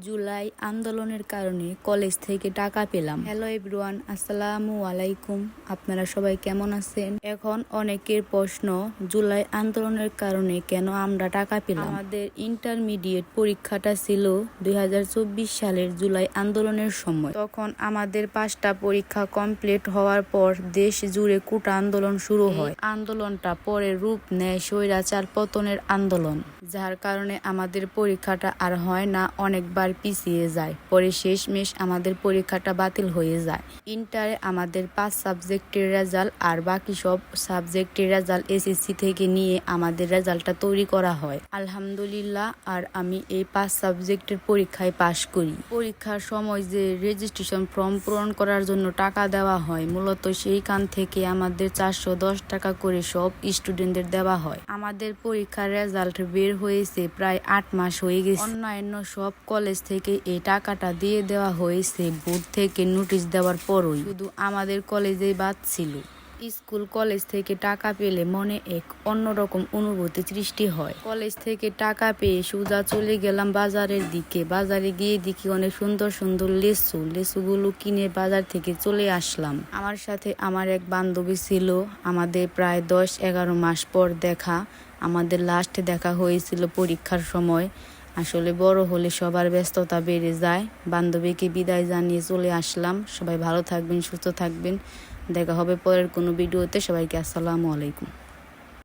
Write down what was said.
জুলাই আন্দোলনের কারণে কলেজ থেকে টাকা পেলাম। হ্যালো এভরিওয়ান, আসসালামু আলাইকুম। আপনারা সবাই কেমন আছেন? এখন অনেকের প্রশ্ন, জুলাই আন্দোলনের কারণে কেন আমরা টাকা পেলাম? আমাদের ইন্টারমিডিয়েট পরীক্ষাটা ছিল 2024 সালের জুলাই আন্দোলনের সময়। তখন আমাদের 5টা পরীক্ষা কমপ্লিট হওয়ার পর দেশ জুড়ে কোটা আন্দোলন শুরু হয়। আন্দোলনটা পরে রূপ নেয় স্বৈরাচার পতনের আন্দোলন, যার কারণে আমাদের পরীক্ষাটা আর হয় না, অনেকবার পিছিয়ে যায়। পরে শেষমেশ আমাদের পরীক্ষাটা বাতিল হয়ে যায়। ইন্টারে আমাদের 5 সাবজেক্টের রেজাল্ট আর বাকি সব সাবজেক্টের রেজাল্ট এসএসসি থেকে নিয়ে আমাদের রেজাল্টটা তৈরি করা হয়। আলহামদুলিল্লাহ, আর আমি এই 5 সাবজেক্টের পরীক্ষায় পাশ করি। পরীক্ষার সময় যে রেজিস্ট্রেশন ফর্ম পূরণ করার জন্য টাকা দেওয়া হয়, মূলত সেইখান থেকে আমাদের 410 টাকা করে সব স্টুডেন্টদের দেওয়া হয়। আমাদের পরীক্ষার রেজাল্ট বের হয়েছে প্রায় 8 মাস হয়ে গেছে। অন্যান্য সব কলেজ থেকে এই টাকাটা দিয়ে দেওয়া হয়েছে বোর্ড থেকে নোটিশ দেওয়ার পরই, শুধু আমাদের কলেজেই বাদ ছিল। স্কুল কলেজ থেকে টাকা পেলে মনে এক অন্যরকম অনুভূতি সৃষ্টি হয়। কলেজ থেকে টাকা পেয়ে সোজা চলে গেলাম বাজারের দিকে। বাজারে গিয়ে দেখি অনেক সুন্দর সুন্দর লেচুগুলো কিনে বাজার থেকে চলে আসলাম। আমার সাথে আমার এক বান্ধবী ছিল। আমাদের প্রায় 10-11 মাস পর দেখা। আমাদের লাস্ট দেখা হয়েছিল পরীক্ষার সময়। আসলে বড় হলে সবার ব্যস্ততা বেড়ে যায়। বান্ধবীকে বিদায় জানিয়ে চলে আসলাম। সবাই ভালো থাকবেন, সুস্থ থাকবেন। দেখা হবে পরের কোনো ভিডিওতে। সবাইকে আসসালামু আলাইকুম।